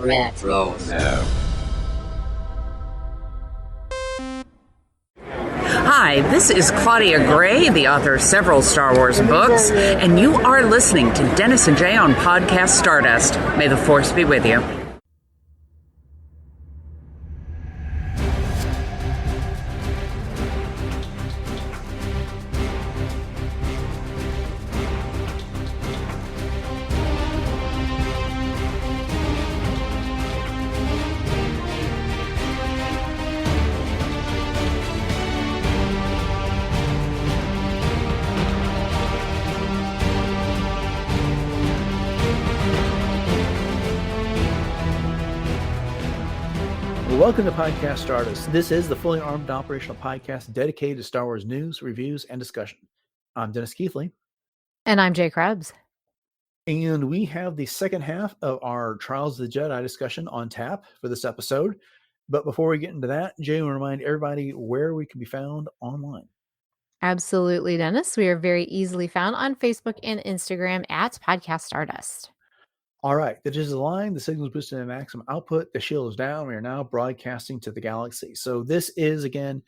Retro. Hi, this is Claudia Gray, the author of several Star Wars books, and you are listening to Dennis and Jay on Podcast Stardust. May the Force be with you. Welcome to Podcast Stardust. This is the fully armed operational podcast dedicated to Star Wars news, reviews, and discussion. I'm Dennis Keithley. And I'm Jay Krebs. And we have the second half of our Trials of the Jedi discussion on tap for this episode. But before we get into that, Jay will remind everybody where we can be found online. Absolutely, Dennis. We are very easily found on Facebook and Instagram at Podcast Stardust. All right, the digital line, the signal is boosted to maximum output, the shield is down. We are now broadcasting to the galaxy. So this is, again,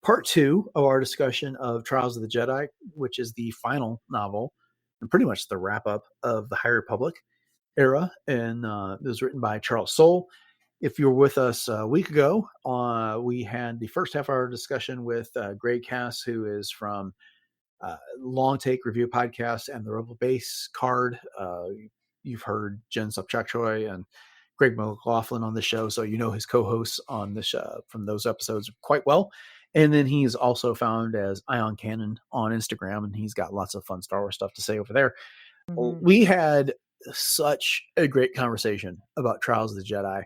part 2 of our discussion of Trials of the Jedi, which is the final novel and pretty much the wrap-up of the High Republic era. And it was written by Charles Soule. If you were with us a week ago, we had the first half of our discussion with Greg Cass, who is from Long Take Review Podcast and the Rebel Base Card. You've heard Jen Subchakchoy and Greg McLaughlin on the show, so you know his co-hosts on the show from those episodes quite well. And then he's also found as Ion Cannon on Instagram, and he's got lots of fun Star Wars stuff to say over there. Mm-hmm. We had such a great conversation about Trials of the Jedi,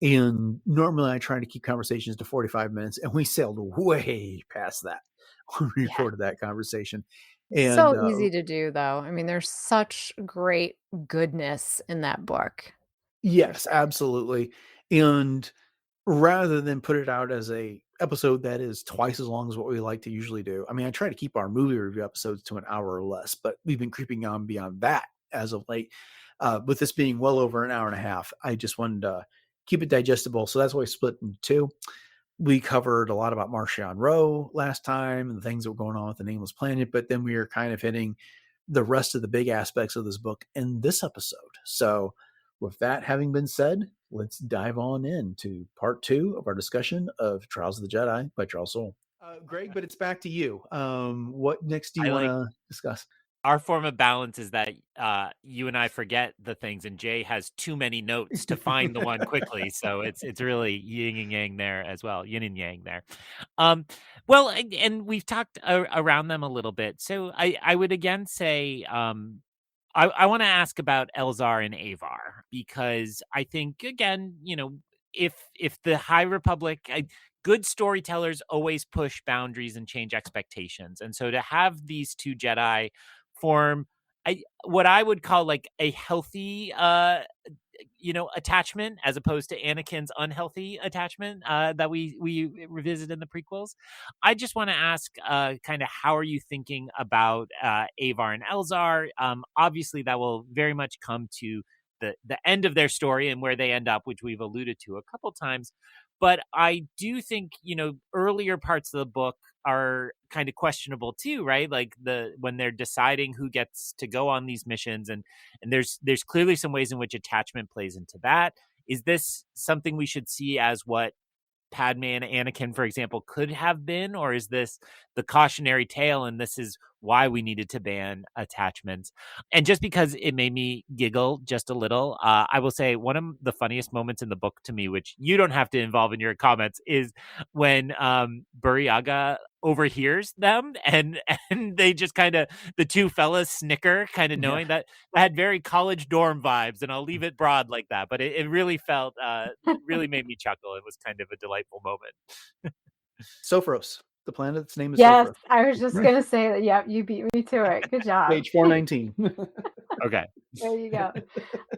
and normally I try to keep conversations to 45 minutes, and we sailed way past that when we recorded that conversation. And, so easy to do, though. I mean, there's such great goodness in that book. Yes, absolutely. And rather than put it out as a episode that is twice as long as what we like to usually do, I mean, I try to keep our movie review episodes to an hour or less, but we've been creeping on beyond that as of late. With this being well over an hour and a half, I just wanted to keep it digestible. So that's why we split into two. We covered a lot about Marchion Ro last time and the things that were going on with the Nameless Planet, but then we are kind of hitting the rest of the big aspects of this book in this episode. So with that having been said, let's dive on into part 2 of our discussion of Trials of the Jedi by Charles Soule. Greg, but it's back to you. What next do you want to discuss? Our form of balance is that you and I forget the things, and Jay has too many notes to find the one quickly. So it's really yin and yang there as well, yin and yang there. Well, and we've talked around them a little bit. So I would again say I want to ask about Elzar and Avar, because I think, again, if the High Republic... good storytellers always push boundaries and change expectations. And so to have these two Jedi form what I would call like a healthy attachment, as opposed to Anakin's unhealthy attachment that we revisit in the prequels. I just want to ask kind of how are you thinking about Avar and Elzar? Obviously that will very much come to the end of their story and where they end up, which we've alluded to a couple times. But I do think, earlier parts of the book are kind of questionable too, right? Like when they're deciding who gets to go on these missions, and there's clearly some ways in which attachment plays into that. Is this something we should see as what Padme and Anakin, for example, could have been, or is this the cautionary tale and this is why we needed to ban attachments? And just because it made me giggle just a little, I will say one of the funniest moments in the book to me, which you don't have to involve in your comments, is when Burryaga overhears them and they just kind of, the two fellas snicker, kind of knowing that I had very college dorm vibes, and I'll leave it broad like that. But it really felt, it really made me chuckle. It was kind of a delightful moment. Sophros, the planet's name is Yes, Sophros. I was just going to say that. Yep, you beat me to it. Good job. Page 419. Okay. There you go.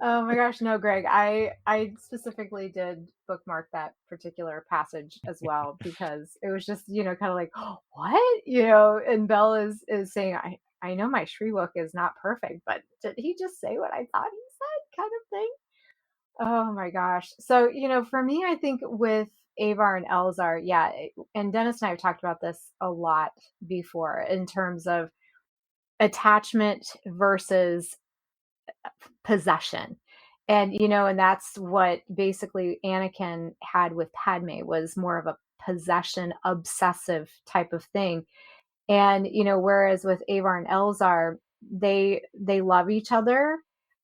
Oh my gosh, no, Greg. I specifically did bookmark that particular passage as well, because it was just, kind of like, oh, what? And Bell is saying, I know my Shriwook is not perfect, but did he just say what I thought he said, kind of thing? Oh my gosh. So, for me, I think with Avar and Elzar, yeah, and Dennis and I have talked about this a lot before in terms of attachment versus possession. And that's what basically Anakin had with Padme, was more of a possession obsessive type of thing. And whereas with Avar and Elzar, they love each other,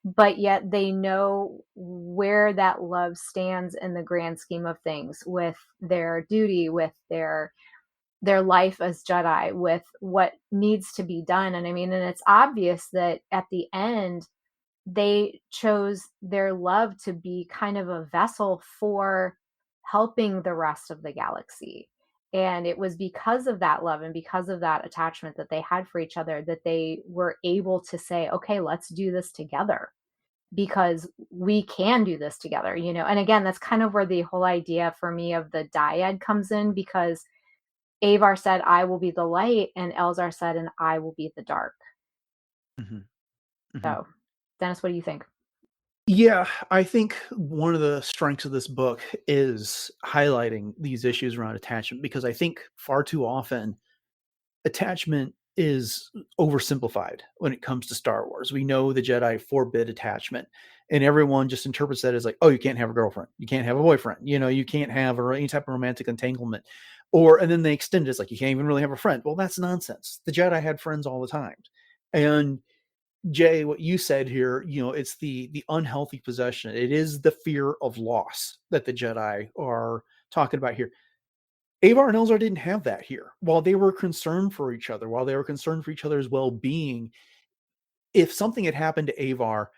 but yet they know where that love stands in the grand scheme of things, with their duty, with their life as Jedi, with what needs to be done. And I mean, and it's obvious that at the end they chose their love to be kind of a vessel for helping the rest of the galaxy. And it was because of that love and because of that attachment that they had for each other that they were able to say, okay, let's do this together, because we can do this together. And again, that's kind of where the whole idea for me of the dyad comes in, because Avar said, I will be the light, and Elzar said, and I will be the dark. Hmm. So, Dennis, what do you think? Yeah, I think one of the strengths of this book is highlighting these issues around attachment, because I think far too often attachment is oversimplified when it comes to Star Wars. We know the Jedi forbid attachment, and everyone just interprets that as like, oh, you can't have a girlfriend, you can't have a boyfriend, you can't have any type of romantic entanglement. And then they extend it as like, you can't even really have a friend. Well, that's nonsense. The Jedi had friends all the time. And Jay, what you said here, it's the unhealthy possession. It is the fear of loss that the Jedi are talking about here. Avar and Elzar didn't have that here. While they were concerned for each other, while they were concerned for each other's well-being, if something had happened to Avar,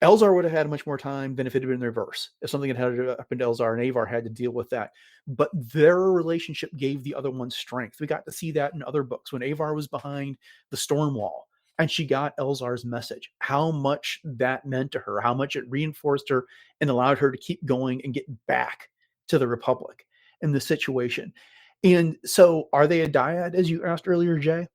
Elzar would have had much more time than if it had been the reverse. If something had happened to Elzar and Avar had to deal with that. But their relationship gave the other one strength. We got to see that in other books when Avar was behind the storm wall and she got Elzar's message, how much that meant to her, how much it reinforced her and allowed her to keep going and get back to the Republic in the situation. And so are they a dyad, as you asked earlier, Jay?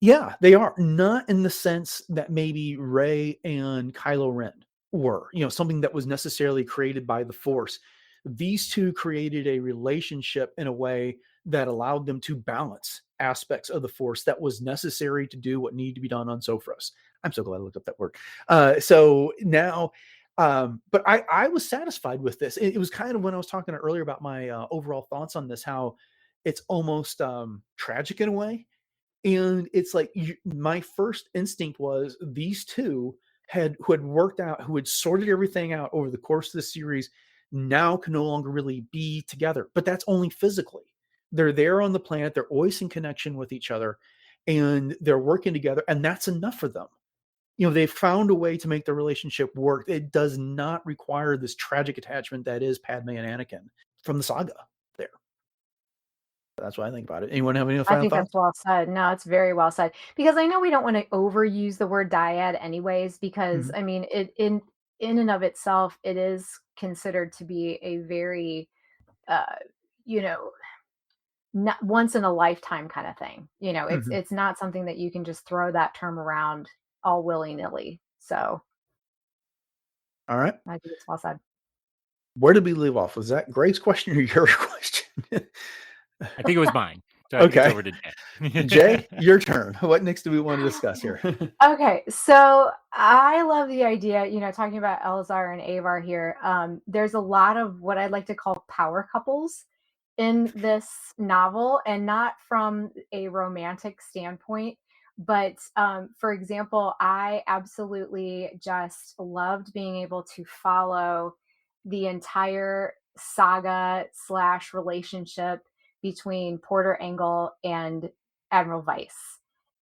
Yeah, they are. Not in the sense that maybe Rey and Kylo Ren were, something that was necessarily created by the Force. These two created a relationship in a way that allowed them to balance aspects of the Force that was necessary to do what needed to be done on Sophros. I'm so glad I looked up that word. So now, but I was satisfied with this. It was kind of when I was talking earlier about my overall thoughts on this, how it's almost tragic in a way. And it's like my first instinct was these two who had worked out, who had sorted everything out over the course of the series, now can no longer really be together. But that's only physically. They're there on the planet. They're always in connection with each other, and they're working together, and that's enough for them. They've found a way to make the relationship work. It does not require this tragic attachment that is Padme and Anakin from the saga there. That's what I think about it. Anyone have any I final think thoughts? that's well said. No, it's very well said. Because I know we don't want to overuse the word dyad anyways, because Mhm. I mean it in and of itself, it is considered to be a very uh you know not once in a lifetime kind of thing. It's Mhm. it's not something that you can just throw that term around all willy-nilly. So All right. I think it's well said. Where did we leave off? Was that Greg's question or your question? I think it was mine. So I think it's Okay. over to Jay. Jay, your turn. What next do we want to discuss here? Okay, so I love the idea, talking about Elzar and Avar here. There's a lot of what I'd like to call power couples in this novel, and not from a romantic standpoint, but for example, I absolutely just loved being able to follow the entire saga slash relationship between Porter Engle and Admiral Veiss,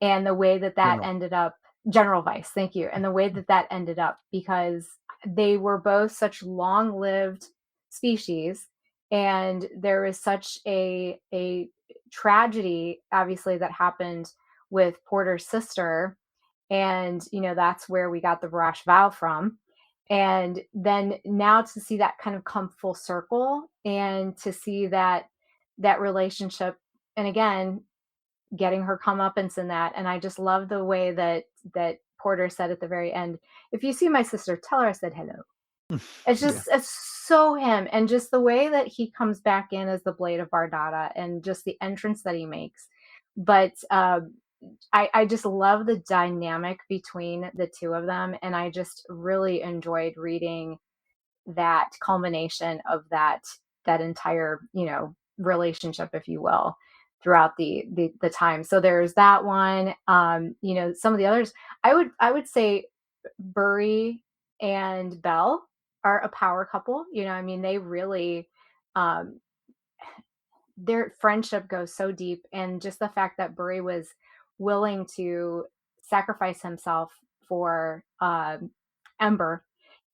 and the way that that General. ended up. General Veiss, thank you. And the way that that ended up, because they were both such long-lived species, and there was such a tragedy, obviously, that happened with Porter's sister, and that's where we got the brash vow from. And then now to see that kind of come full circle, and to see that relationship, and again, getting her comeuppance in that. And I just love the way that Porter said at the very end, "If you see my sister, tell her I said hello." It's just it's so him, and just the way that he comes back in as the Blade of Bardata, and just the entrance that he makes. But I just love the dynamic between the two of them, and I just really enjoyed reading that culmination of that entire, relationship, if you will, throughout the time. So there's that one. Some of the others, I would say Burry and Bell are a power couple. I mean, they really, um, their friendship goes so deep, and just the fact that Burry was willing to sacrifice himself for Ember,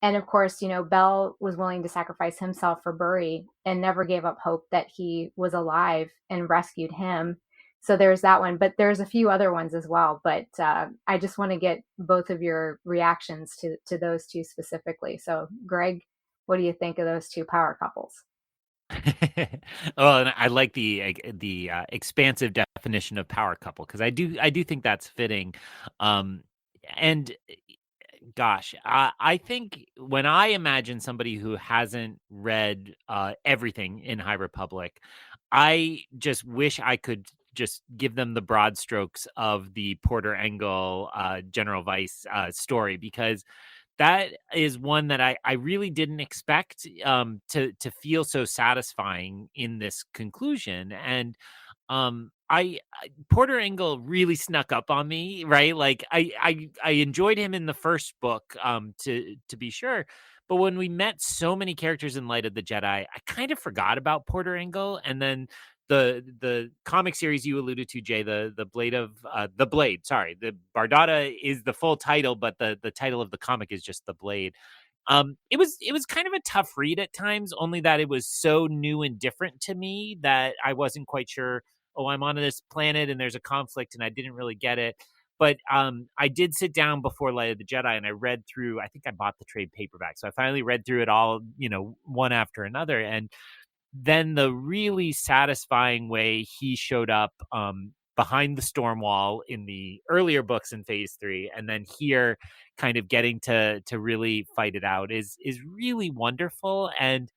and of course, Bell was willing to sacrifice himself for Burry and never gave up hope that he was alive and rescued him. So there's that one, but there's a few other ones as well. But I just want to get both of your reactions to those two specifically. So, Greg, what do you think of those two power couples? Well, and I like the expansive definition of power couple, because I do think that's fitting. Um, and gosh, I think when I imagine somebody who hasn't read everything in High Republic, I just wish I could just give them the broad strokes of the Porter Engle, General Veiss story, because that is one that I really didn't expect to feel so satisfying in this conclusion. And Porter Engle really snuck up on me, right? Like I enjoyed him in the first book, to be sure. But when we met so many characters in Light of the Jedi, I kind of forgot about Porter Engle. And then the comic series you alluded to, Jay, the Blade, sorry, the Bardata is the full title, but the title of the comic is just The Blade. It was kind of a tough read at times, only that it was so new and different to me that I wasn't quite sure. Oh, I'm on this planet and there's a conflict, and I didn't really get it. But I did sit down before Light of the Jedi and I read through. I think I bought the trade paperback, so I finally read through it all, one after another. And then the really satisfying way he showed up behind the storm wall in the earlier books in Phase 3, and then here kind of getting to really fight it out is really wonderful. And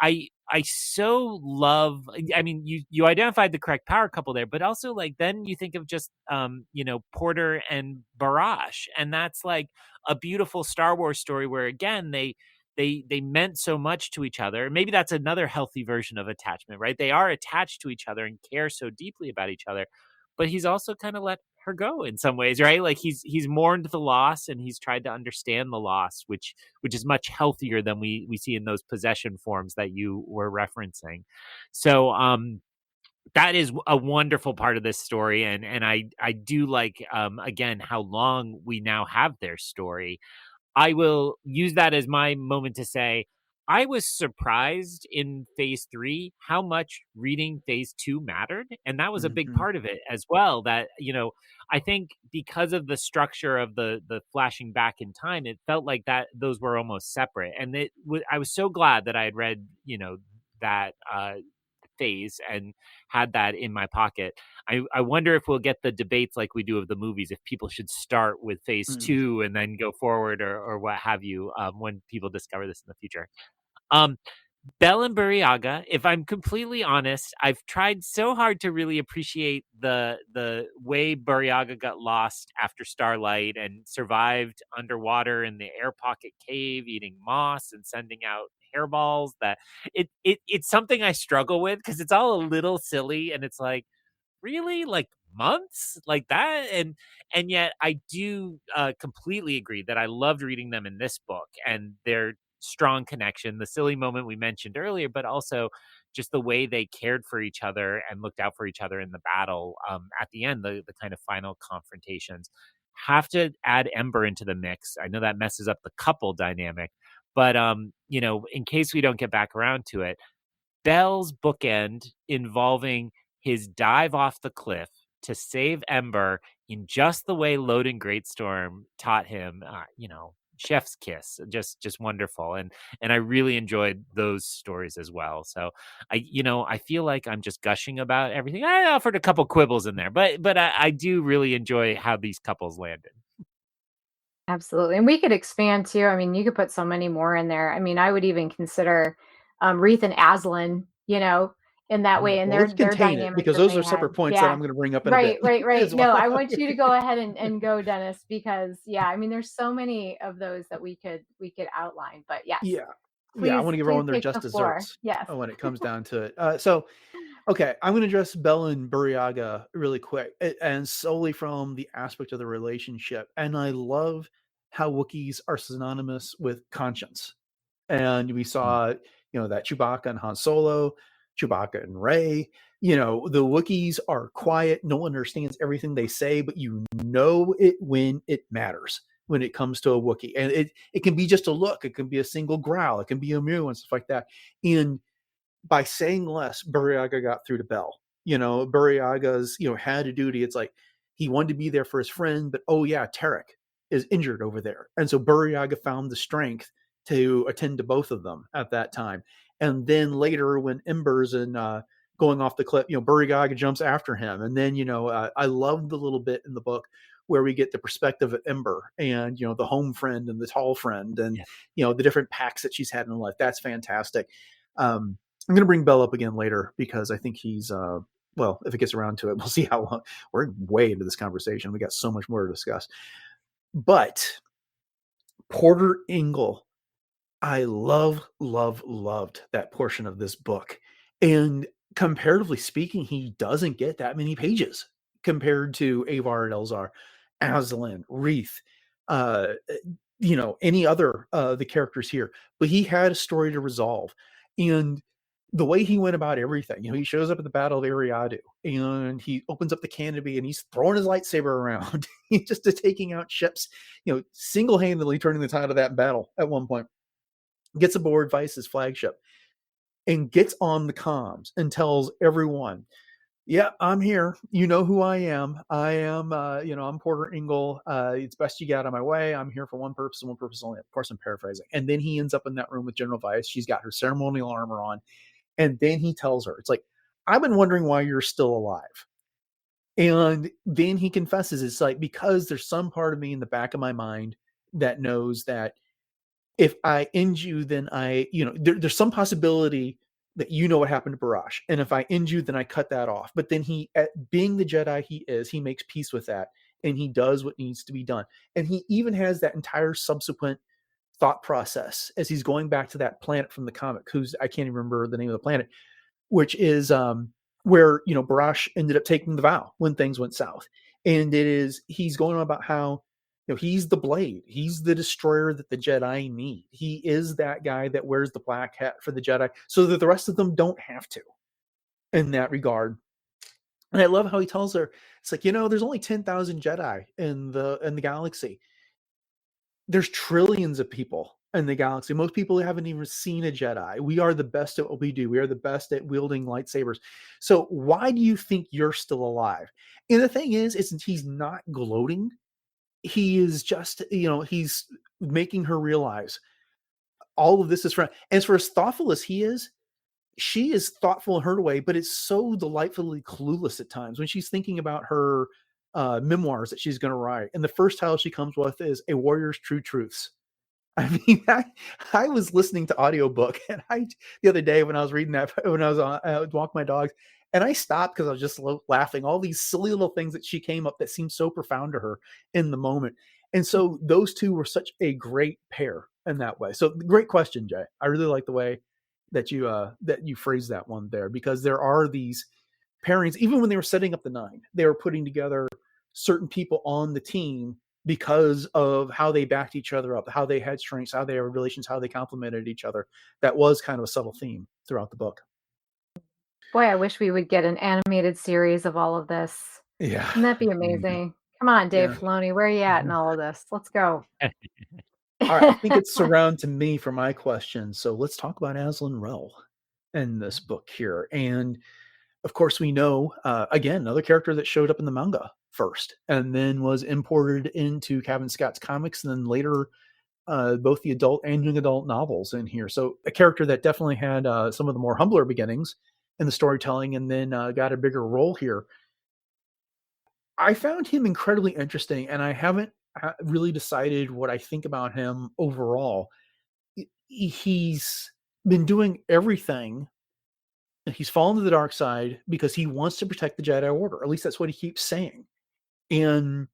I so love, I mean, you identified the correct power couple there, but also like then you think of just Porter and Barash, and that's like a beautiful Star Wars story where again they meant so much to each other. Maybe that's another healthy version of attachment, right? They are attached to each other and care so deeply about each other, but he's also kind of let her go in some ways, right? Like he's mourned the loss and he's tried to understand the loss, which is much healthier than we see in those possession forms that you were referencing. So that is a wonderful part of this story, and I do like again how long we now have their story. I will use that as my moment to say I was surprised in Phase 3 how much reading Phase 2 mattered. And that was a big part of it as well. That, I think because of the structure of the flashing back in time, it felt like that those were almost separate. And I was so glad that I had read, that phase and had that in my pocket. I wonder if we'll get the debates like we do of the movies, if people should start with Phase 2 and then go forward, or what have you, when people discover this in the future. Bell and Burryaga, if I'm completely honest, I've tried so hard to really appreciate the way Burryaga got lost after Starlight and survived underwater in the air pocket cave, eating moss and sending out hairballs. That it's something I struggle with because it's all a little silly, and it's like, really, like months like that, and yet I do completely agree that I loved reading them in this book and their strong connection, the silly moment we mentioned earlier, but also just the way they cared for each other and looked out for each other in the battle. At the end, the kind of final confrontations. Have to add Ember into the mix. I know that messes up the couple dynamic, but in case we don't get back around to it, Bell's bookend involving his dive off the cliff to save Ember in just the way Loden Greatstorm taught him, chef's kiss, just wonderful. And I really enjoyed those stories as well. So I feel like I'm just gushing about everything. I offered a couple quibbles in there, but I do really enjoy how these couples landed. Absolutely. And we could expand too. I mean, you could put so many more in there. I mean, I would even consider Reith and Aslan, in that way. And Well, let's their contain it dynamic because that those they are had. separate points that Yeah. I'm going to bring up in a Right, bit right, right. as No, well. I want you to go ahead and go, Dennis, because I mean, there's so many of those that we could outline. But yes, Yeah. Yeah, I please, want to give please everyone their take just the floor. desserts Yes. when it comes down to it. So, okay, I'm going to address Bell and Burryaga really quick, and solely from the aspect of the relationship. And I love how Wookiees are synonymous with conscience. And we saw, that Chewbacca and Han Solo, Chewbacca and Rey. The Wookiees are quiet. No one understands everything they say, but you know it when it matters. When it comes to a Wookiee, and it can be just a look, it can be a single growl, it can be a mew and stuff like that. And by saying less, Burryaga got through to Bell. Burryaga's, had a duty. It's like he wanted to be there for his friend, but oh yeah, Tarek is injured over there. And so Burryaga found the strength to attend to both of them at that time. And then later when Ember's and going off the cliff, Burryaga jumps after him. And then, I love the little bit in the book where we get the perspective of Ember and, the home friend and the tall friend and, the different packs that she's had in life. That's fantastic. I'm going to bring Bell up again later because I think he's, if it gets around to it, we'll see how long. We're way into this conversation. We got so much more to discuss. But Porter Engle, I loved that portion of this book. And comparatively speaking, he doesn't get that many pages compared to Avar and Elzar, Azlin, Reith, any other the characters here. But he had a story to resolve. And the way he went about everything, he shows up at the Battle of Eriadu and he opens up the canopy and he's throwing his lightsaber around just to taking out ships, single-handedly turning the tide of that battle at one point. Gets aboard Vice's flagship and gets on the comms and tells everyone, yeah, I'm here. You know who I am. I am, I'm Porter Engle. It's best you get out of my way. I'm here for one purpose and one purpose only. Of course, I'm paraphrasing. And then he ends up in that room with General Veiss. She's got her ceremonial armor on. And then he tells her, it's like, I've been wondering why you're still alive. And then he confesses, it's like, because there's some part of me in the back of my mind that knows that if I end you, then there's some possibility that what happened to Barash. And if I end you, then I cut that off. But then he, being the Jedi he is, he makes peace with that. And he does what needs to be done. And he even has that entire subsequent thought process as he's going back to that planet from the comic, I can't even remember the name of the planet, which is where, Barash ended up taking the vow when things went south. And he's going on about how, he's the blade. He's the destroyer that the Jedi need. He is that guy that wears the black hat for the Jedi so that the rest of them don't have to in that regard. And I love how he tells her, it's like, there's only 10,000 Jedi in the galaxy. There's trillions of people in the galaxy. Most people haven't even seen a Jedi. We are the best at what we do. We are the best at wielding lightsabers. So why do you think you're still alive? And the thing is he's not gloating. He is just, he's making her realize all of this is and for as thoughtful as he is, she is thoughtful in her way, but it's so delightfully clueless at times when she's thinking about her memoirs that she's going to write. And the first title she comes with is A Warrior's True Truths. I mean, I was listening to audiobook and the other day when I was reading that, when I was walking my dogs, and I stopped because I was just laughing, all these silly little things that she came up that seemed so profound to her in the moment. And so those two were such a great pair in that way. So great question, Jay. I really like the way that you phrased that one there, because there are these pairings. Even when they were setting up the 9, they were putting together certain people on the team because of how they backed each other up, how they had strengths, how they had relations, how they complemented each other. That was kind of a subtle theme throughout the book. Boy, I wish we would get an animated series of all of this. Yeah. Wouldn't that be amazing? Come on, Dave Filoni, where are you at in all of this? Let's go. All right, I think it's around to me for my question. So let's talk about Azlin Rell in this book here. And of course, we know, again, another character that showed up in the manga first and then was imported into Kevin Scott's comics and then later both the adult and young adult novels in here. So a character that definitely had some of the more humbler beginnings in the storytelling and then got a bigger role here. I found him incredibly interesting, and I haven't really decided what I think about him overall. He's been doing everything. He's fallen to the dark side because he wants to protect the Jedi Order. At least that's what he keeps saying. And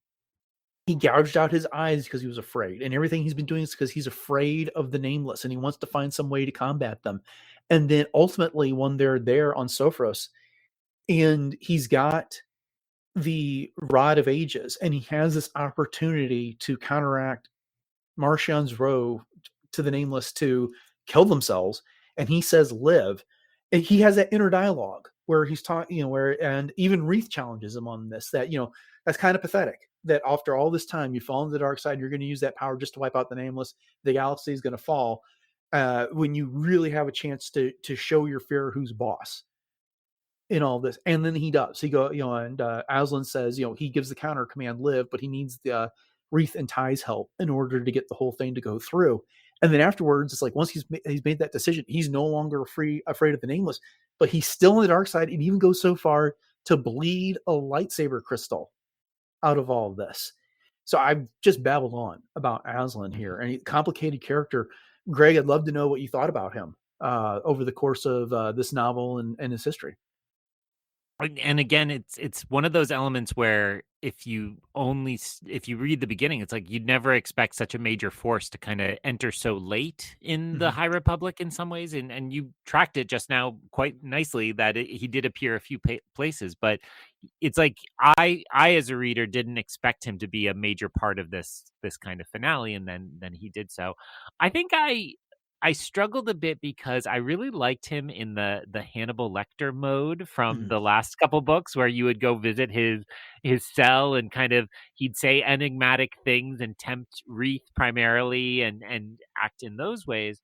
he gouged out his eyes because he was afraid. And everything he's been doing is because he's afraid of the Nameless and he wants to find some way to combat them. And then ultimately, when they're there on Sophros, and he's got the Rod of Ages, and he has this opportunity to counteract Marchion's row to the Nameless to kill themselves, and he says live, and he has that inner dialogue where he's talking, and even Reath challenges him on this, that that's kind of pathetic that after all this time you fall into the dark side, you're going to use that power just to wipe out the Nameless, the galaxy is going to fall, when you really have a chance to show your fear who's boss in all this. And then he does. And Azlin says, he gives the counter command live, but he needs the Reath and Ty's help in order to get the whole thing to go through. And then afterwards, it's like once he's made that decision, he's no longer afraid of the Nameless, but he's still on the dark side, and even goes so far to bleed a lightsaber crystal out of all of this. So I've just babbled on about Azlin here, and a complicated character. Greg, I'd love to know what you thought about him over the course of this novel and his history. And again, it's one of those elements where if you read the beginning, it's like you'd never expect such a major force to kind of enter so late in the High Republic in some ways, and you tracked it just now quite nicely that he did appear a few places, but it's like I as a reader didn't expect him to be a major part of this kind of finale, and then he did so. I think I struggled a bit because I really liked him in the Hannibal Lecter mode from the last couple books, where you would go visit his cell and kind of he'd say enigmatic things and tempt Reath primarily and act in those ways.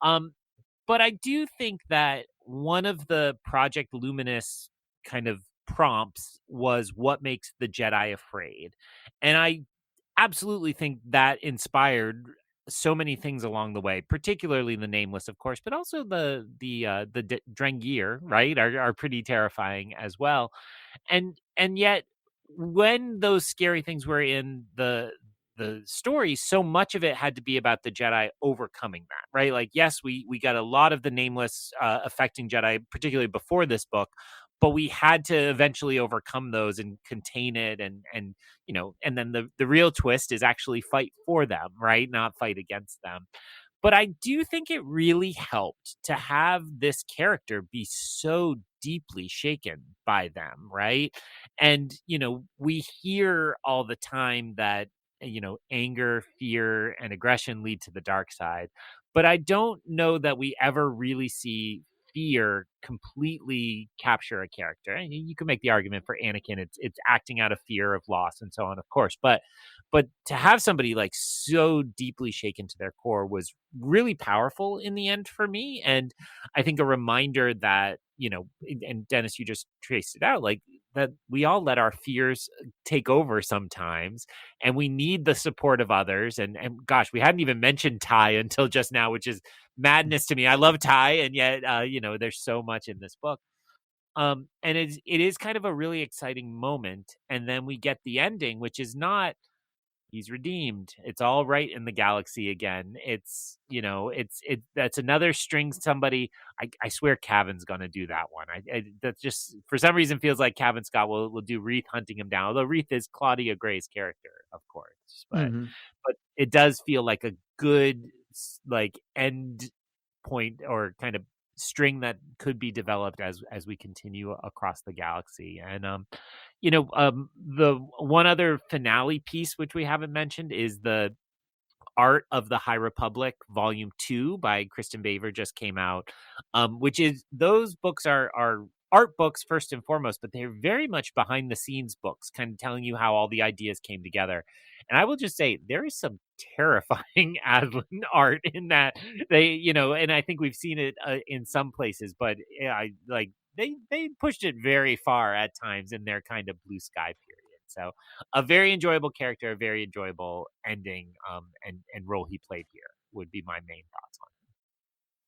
But I do think that one of the Project Luminous kind of prompts was what makes the Jedi afraid. And I absolutely think that inspired so many things along the way, particularly the Nameless, of course, but also the Drengir, right, are pretty terrifying as well. And yet, when those scary things were in the story, so much of it had to be about the Jedi overcoming that, right? Like, yes, we got a lot of the Nameless affecting Jedi, particularly before this book, but we had to eventually overcome those and contain it, and and then the real twist is actually fight for them, right? Not fight against them. But I do think it really helped to have this character be so deeply shaken by them, right? And we hear all the time that anger, fear, and aggression lead to the dark side, but I don't know that we ever really see fear completely capture a character. And you can make the argument for Anakin, it's acting out of fear of loss and so on, of course, but to have somebody like so deeply shaken to their core was really powerful in the end for me. And I think a reminder that and Dennis, you just traced it out, like that we all let our fears take over sometimes, and we need the support of others. And gosh, we hadn't even mentioned Ty until just now, which is madness to me. I love Ty, and yet there's so much in this book. And it is kind of a really exciting moment. And then we get the ending, which is not he's redeemed. It's all right in the galaxy again. It's that's another string somebody. I swear Cavan's gonna do that one. That just for some reason feels like Cavan Scott will do Reath hunting him down. Although Reath is Claudia Gray's character, of course, but it does feel like a good like end point or kind of string that could be developed as we continue across the galaxy. And the one other finale piece which we haven't mentioned is the Art of the High Republic Volume 2 by Kristen Baver just came out, which is those books are art books first and foremost, but they're very much behind the scenes books, kind of telling you how all the ideas came together. And I will just say there is some terrifying Azlin art in that. They, and I think we've seen it in some places, but I like they pushed it very far at times in their kind of blue sky period. So a very enjoyable character, a very enjoyable ending, and role he played here would be my main thoughts on it.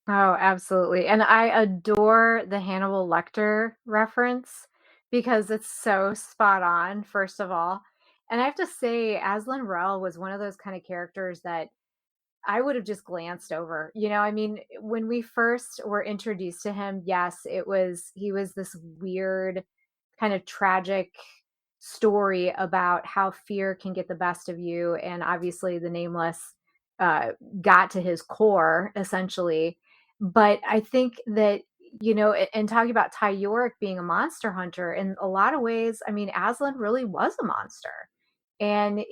Oh, absolutely. And I adore the Hannibal Lecter reference because it's so spot on, first of all. And I have to say, Azlin Rell was one of those kind of characters that I would have just glanced over. I mean, when we first were introduced to him, yes, he was this weird, kind of tragic story about how fear can get the best of you. And obviously, the Nameless uh, got to his core, essentially. But I think that, and talking about Ty York being a monster hunter, in a lot of ways, I mean, Aslan really was a monster. And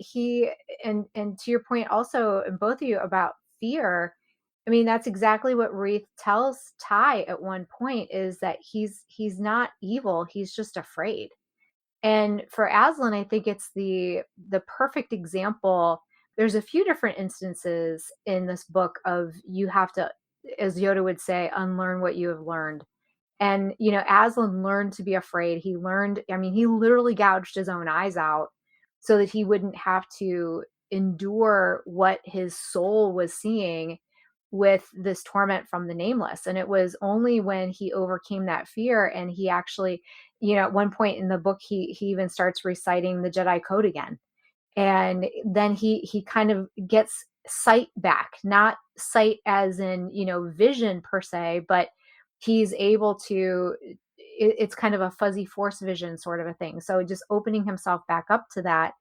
and to your point also, and both of you, about fear, I mean, that's exactly what Reith tells Ty at one point, is that he's not evil, he's just afraid. And for Aslan, I think it's the perfect example. There's a few different instances in this book of, you have to, as Yoda would say, unlearn what you have learned. And, Aslan learned to be afraid. He learned, I mean, he literally gouged his own eyes out so that he wouldn't have to endure what his soul was seeing with this torment from the Nameless. And it was only when he overcame that fear, and he actually, at one point in the book, he even starts reciting the Jedi Code again. And then he kind of gets sight back, not sight as in, vision per se, but he's able to, it's kind of a fuzzy force vision sort of a thing. So just opening himself back up to that,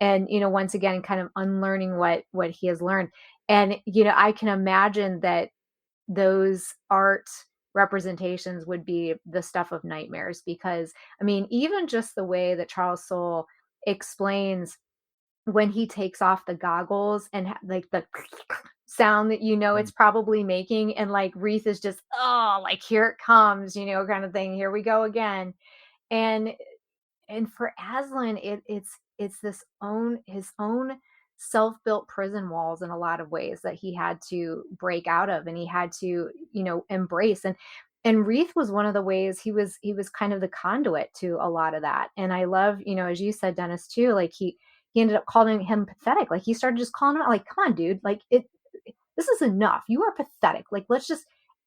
and once again, kind of unlearning what he has learned. And I can imagine that those art representations would be the stuff of nightmares, because I mean, even just the way that Charles Soule explains when he takes off the goggles, and like the sound that it's probably making, and like Reith is just, oh, like, here it comes, kind of thing, here we go again. and and for Aslan, it's his own self-built prison walls in a lot of ways that he had to break out of, and he had to, embrace. And Reith was one of the ways he was kind of the conduit to a lot of that. And I love, as you said, Dennis, too, like he ended up calling him pathetic. Like, he started just calling him out, like, come on, dude, like, this is enough. You are pathetic. Like, let's just.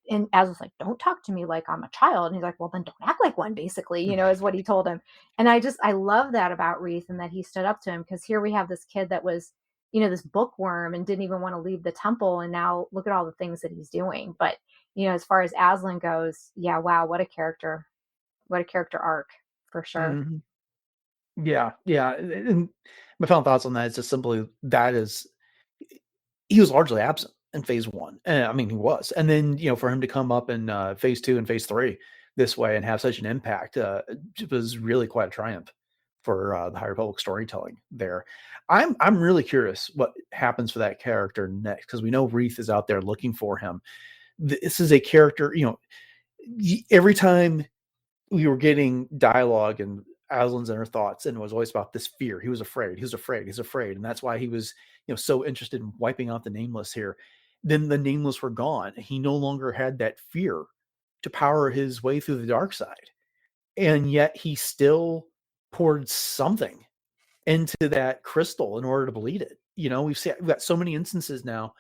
And Az was like, don't talk to me like I'm a child. And he's like, well, then don't act like one, basically, is what he told him. And I love that about Reith, and that he stood up to him, because here we have this kid that was, this bookworm, and didn't even want to leave the temple. And now look at all the things that he's doing. But, as far as Aslan goes, yeah, wow, what a character arc, for sure. Mm-hmm. Yeah. And my final thoughts on that is just simply that is, he was largely absent in phase 1. And I mean, he was. And then, for him to come up in phase 2 and phase 3 this way and have such an impact, it was really quite a triumph for the High Republic storytelling there. I'm really curious what happens for that character next, because we know Reith is out there looking for him. This is a character, every time we were getting dialogue and Aslan's inner thoughts, and it was always about this fear. He was afraid. And that's why he was, so interested in wiping out the Nameless here. Then the Nameless were gone. He no longer had that fear to power his way through the dark side. And yet he still poured something into that crystal in order to bleed it. We've got so many instances now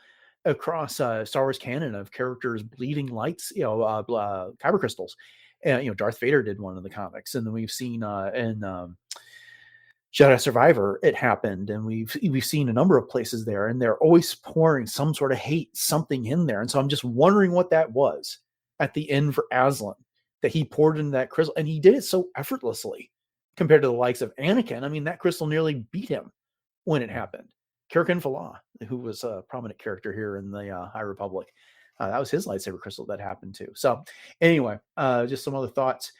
across Star Wars canon of characters bleeding lights, kyber crystals. And, Darth Vader did one in the comics. And then we've seen in Jedi Survivor, it happened. And we've seen a number of places there, and they're always pouring some sort of hate, something in there. And so I'm just wondering what that was at the end for Aslan, that he poured into that crystal, and he did it so effortlessly compared to the likes of Anakin. I mean, that crystal nearly beat him when it happened. Kirkin Falah, who was a prominent character here in the High Republic, that was his lightsaber crystal that happened too. So anyway, just some other thoughts.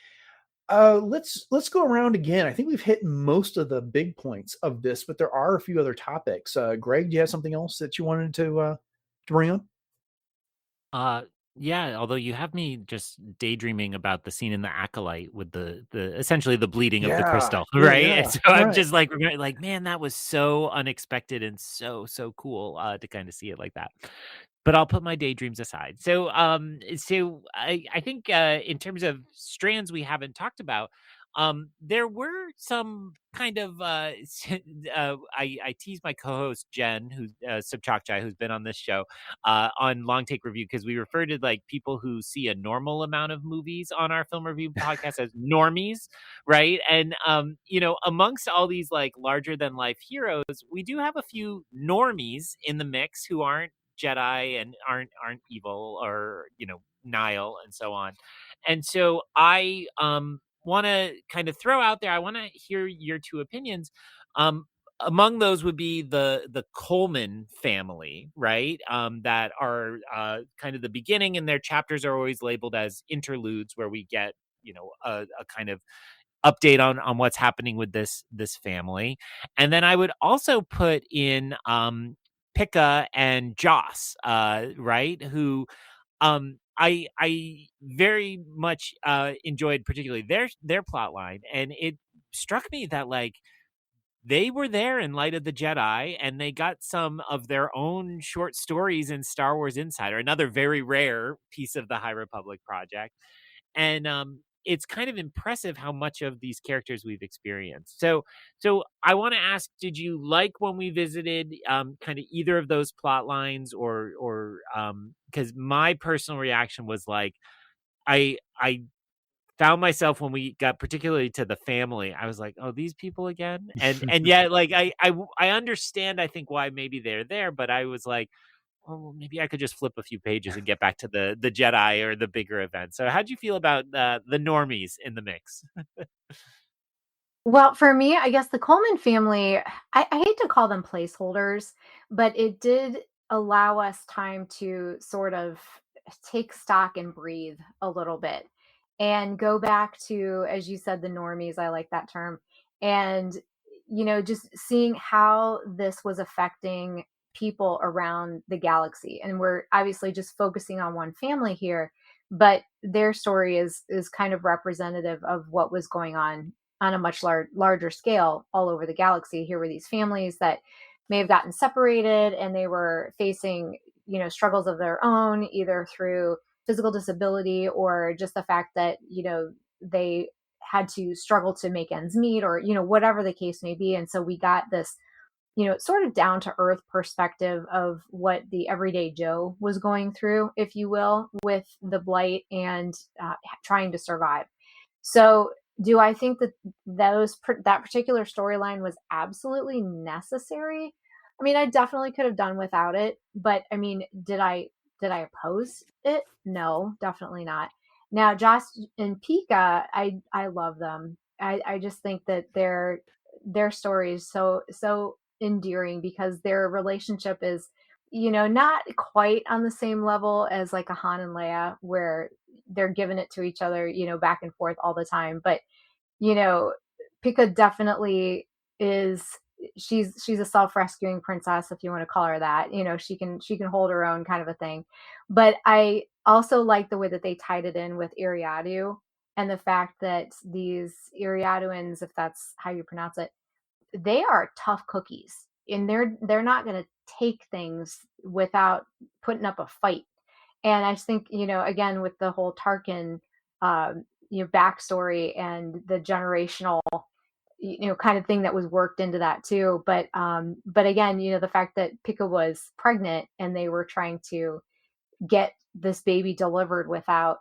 Let's go around again. I think we've hit most of the big points of this, but there are a few other topics. Greg, do you have something else that you wanted to bring up? Yeah, although you have me just daydreaming about the scene in the Acolyte with the essentially the bleeding of the crystal, right? Yeah, And so I'm just like, man, that was so unexpected and so cool to kind of see it like that. But I'll put my daydreams aside. So I think in terms of strands we haven't talked about, there were some kind of I tease my co-host Jen, who's Subchakchai, who's been on this show on Long Take Review, because we refer to like people who see a normal amount of movies on our film review podcast as normies, right? And amongst all these like larger than life heroes, we do have a few normies in the mix who aren't Jedi and aren't evil, or Nihil and so on. And so I want to kind of throw out there, I want to hear your two opinions. Among those would be the Colman family, right? That are kind of the beginning, and their chapters are always labeled as interludes, where we get a kind of update on what's happening with this family. And then I would also put in Pika and Joss, right? Who I very much enjoyed particularly their plot line, and it struck me that like they were there in Light of the Jedi, and they got some of their own short stories in Star Wars Insider, another very rare piece of the High Republic project. And it's kind of impressive how much of these characters we've experienced. So I want to ask, did you like when we visited kind of either of those plot lines, or because my personal reaction was like, I found myself when we got particularly to the family, I was like, oh, these people again. And yet, like, I understand, I think, why maybe they're there, but I was like, oh, maybe I could just flip a few pages and get back to the Jedi or the bigger event. So how'd you feel about the normies in the mix? Well, for me, I guess the Coleman family, I hate to call them placeholders, but it did allow us time to sort of take stock and breathe a little bit and go back to, as you said, the normies. I like that term. And, just seeing how this was affecting people around the galaxy. And we're obviously just focusing on one family here, but their story is kind of representative of what was going on a much larger scale all over the galaxy. Here were these families that may have gotten separated, and they were facing, struggles of their own, either through physical disability or just the fact that, they had to struggle to make ends meet, or, whatever the case may be. And so we got this, sort of down to earth perspective of what the everyday Joe was going through, if you will, with the blight and trying to survive. So do I think that that particular storyline was absolutely necessary? I mean, I definitely could have done without it, but I mean, did I oppose it? No, definitely not. Now, Josh and Pika, I love them. I just think that their story is so endearing, because their relationship is, not quite on the same level as like a Han and Leia, where they're giving it to each other, back and forth all the time. But, Pika definitely is, she's a self-rescuing princess, if you want to call her that. She can hold her own, kind of a thing. But I also like the way that they tied it in with Eriadu, and the fact that these Eriaduans, if that's how you pronounce it, they are tough cookies, and they're not going to take things without putting up a fight. And I just think, again, with the whole Tarkin, backstory and the generational, kind of thing that was worked into that too. But again, the fact that Pika was pregnant and they were trying to get this baby delivered without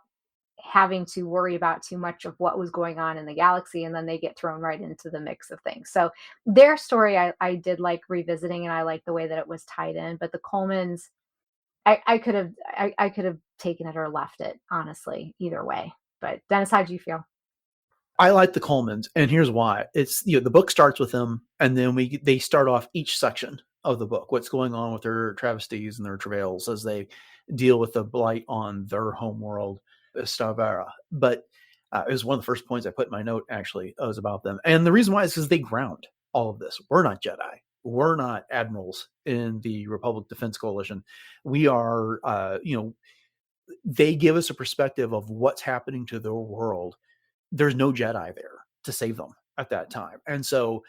having to worry about too much of what was going on in the galaxy, and then they get thrown right into the mix of things. So their story, I did like revisiting, and I like the way that it was tied in. But the Colemans, I could have taken it or left it, honestly, either way. But Dennis, how do you feel? I like the Colmans, and here's why. It's, the book starts with them, and then they start off each section of the book, what's going on with their travesties and their travails as they deal with the blight on their homeworld, Stavera. But it was one of the first points I put in my note, actually, was about them. And the reason why is because they ground all of this. We're not Jedi. We're not admirals in the Republic Defense Coalition. We are, they give us a perspective of what's happening to their world. There's no Jedi there to save them at that time. And so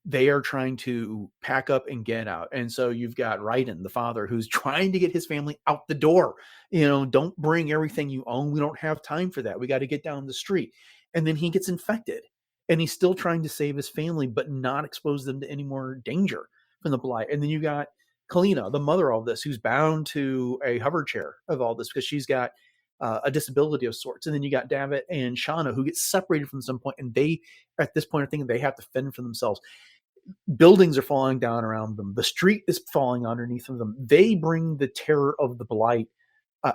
they are trying to pack up and get out. And so you've got Raiden, the father, who's trying to get his family out the door. Don't bring everything you own. We don't have time for that. We got to get down the street. And then he gets infected and he's still trying to save his family, but not expose them to any more danger from the blight. And then you got Kalina, the mother of all this, who's bound to a hover chair of all this because she's got a disability of sorts. And then you got Davitt and Shauna, who get separated from some point, and they, at this point, are thinking they have to fend for themselves. Buildings are falling down around them. The street is falling underneath of them. They bring the terror of the blight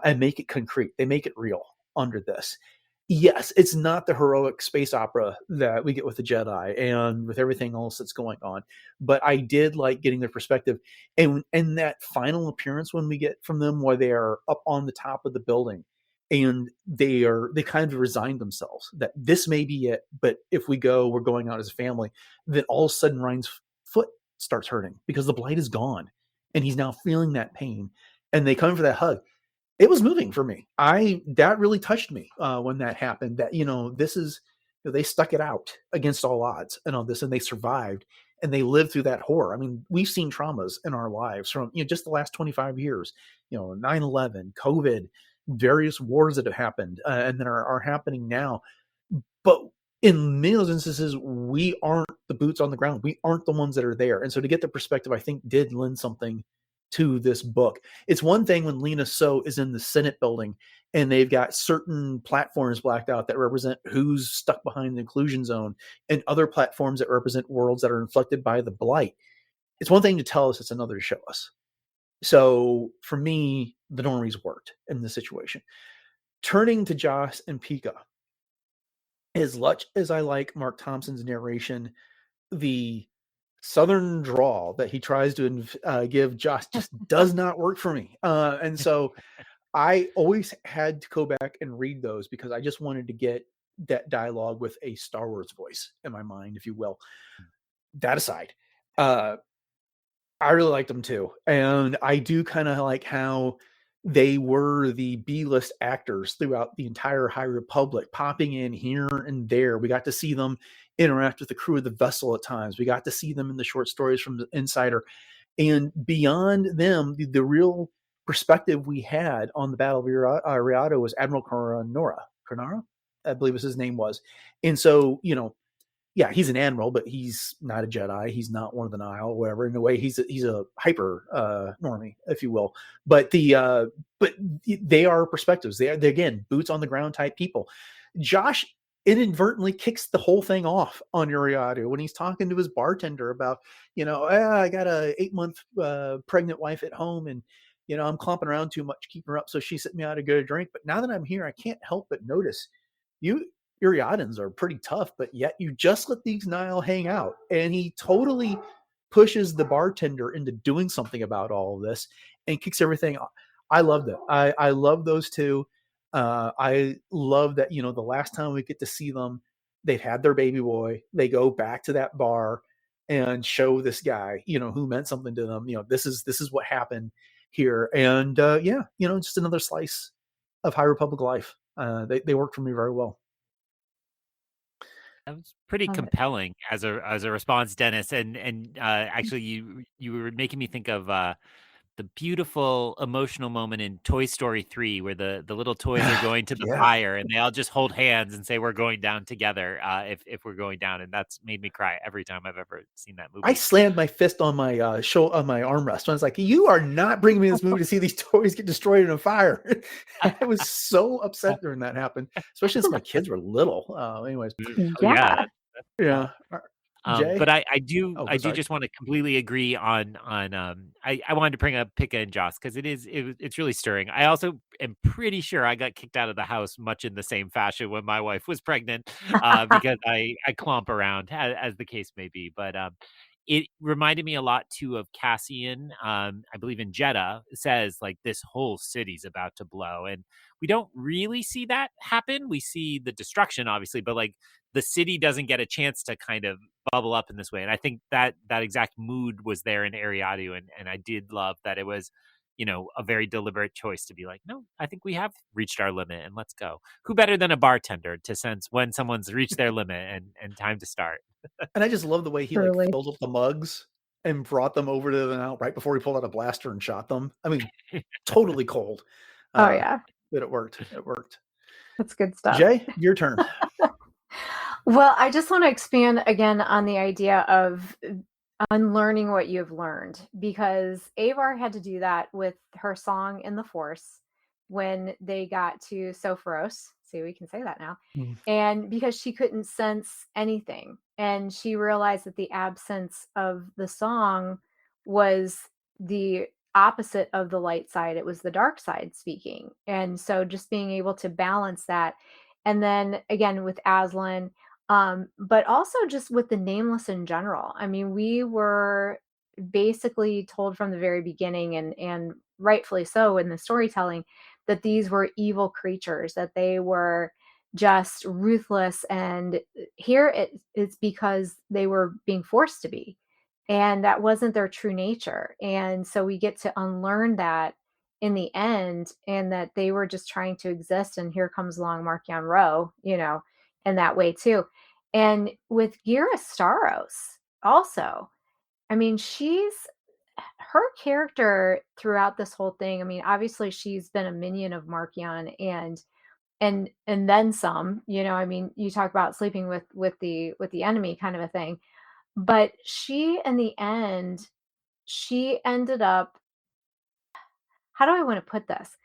and make it concrete. They make it real under this. Yes, it's not the heroic space opera that we get with the Jedi and with everything else that's going on, but I did like getting their perspective. And that final appearance when we get from them, where they are up on the top of the building, and they kind of resigned themselves that this may be it, but if we go, we're going out as a family. Then all of a sudden Ryan's foot starts hurting because the blight is gone, and he's now feeling that pain. And they come for that hug. It was moving for me. That really touched me when that happened. That this is they stuck it out against all odds and all this, and they survived, and they lived through that horror. I mean, we've seen traumas in our lives from just the last 25 years. 9/11, COVID, various wars that have happened and that are happening now. But in many of those instances, we aren't the boots on the ground. We aren't the ones that are there. And so to get the perspective, I think did lend something to this book. It's one thing when Lena So is in the Senate building and they've got certain platforms blacked out that represent who's stuck behind the inclusion zone, and other platforms that represent worlds that are inflected by the blight. It's one thing to tell us, it's another to show us. So for me, the normies worked in this situation. Turning to Joss and Pika, as much as I like Mark Thompson's narration, the Southern drawl that he tries to give Joss just does not work for me. And so I always had to go back and read those because I just wanted to get that dialogue with a Star Wars voice in my mind, if you will. That aside, I really liked them too. And I do kind of like how they were the B-list actors throughout the entire High Republic, popping in here and there. We got to see them interact with the crew of the vessel at times. We got to see them in the short stories from the Insider. And beyond them, the real perspective we had on the Battle of Eriadu was Admiral Carnara, I believe his name was. And so, yeah, he's an admiral, but he's not a Jedi. He's not one of the Nile, or whatever. In a way, he's a hyper normie, if you will. But they are perspectives. They're again boots on the ground type people. Josh inadvertently kicks the whole thing off on Eriadu when he's talking to his bartender about, I got a 8-month pregnant wife at home, and I'm clomping around too much, keeping her up, so she sent me out to get a drink. But now that I'm here, I can't help but notice you Uriadans are pretty tough, but yet you just let these Nile hang out. And he totally pushes the bartender into doing something about all of this and kicks everything off. I loved it. I love those two. I love that, the last time we get to see them, they've had their baby boy. They go back to that bar and show this guy, who meant something to them. This is what happened here. And just another slice of High Republic life. They worked for me very well. That was pretty compelling as a response, Dennis. And actually, you were making me think of the beautiful emotional moment in Toy Story 3 where the little toys are going to the fire and they all just hold hands and say we're going down together if we're going down. And that's made me cry every time I've ever seen that movie. I slammed my fist on my on my armrest. I was like, you are not bringing me this movie to see these toys get destroyed in a fire. I was so upset during that happened, especially since my kids were little. Anyways. Yeah. But I do just want to completely agree on I wanted to bring up Pika and Joss because it's really stirring. I also am pretty sure I got kicked out of the house much in the same fashion when my wife was pregnant because I clomp around as the case may be. But it reminded me a lot too of Cassian. I believe in Jeddah says like this whole city's about to blow, and we don't really see that happen. We see the destruction, obviously, but like the city doesn't get a chance to kind of bubble up in this way. And I think that exact mood was there in Eriadu, and I did love that it was, a very deliberate choice to be like, no, I think we have reached our limit and let's go. Who better than a bartender to sense when someone's reached their limit and time to start. And I just love the way he like filled up the mugs and brought them over to them out right before he pulled out a blaster and shot them. I mean, totally cold. Yeah. But it worked. It worked. That's good stuff. Jay, your turn. Well, I just want to expand again on the idea of unlearning what you've learned, because Avar had to do that with her song in the Force when they got to Sophoros. See, we can say that now. Mm. And because she couldn't sense anything, and she realized that the absence of the song was the opposite of the light side, it was the dark side speaking. And so just being able to balance that. And then again with Azlin, but also just with the nameless in general. I mean, we were basically told from the very beginning, and rightfully so in the storytelling, that these were evil creatures, that they were just ruthless, and here it's because they were being forced to be, and that wasn't their true nature. And so we get to unlearn that in the end, and that they were just trying to exist, and here comes along Markion Rowe, in that way too. And with Ghirra Starros also, I mean, she's her character throughout this whole thing. I mean, obviously she's been a minion of Markion, and then some. I mean, you talk about sleeping with the enemy kind of a thing. But she, in the end, she ended up, how do I want to put this?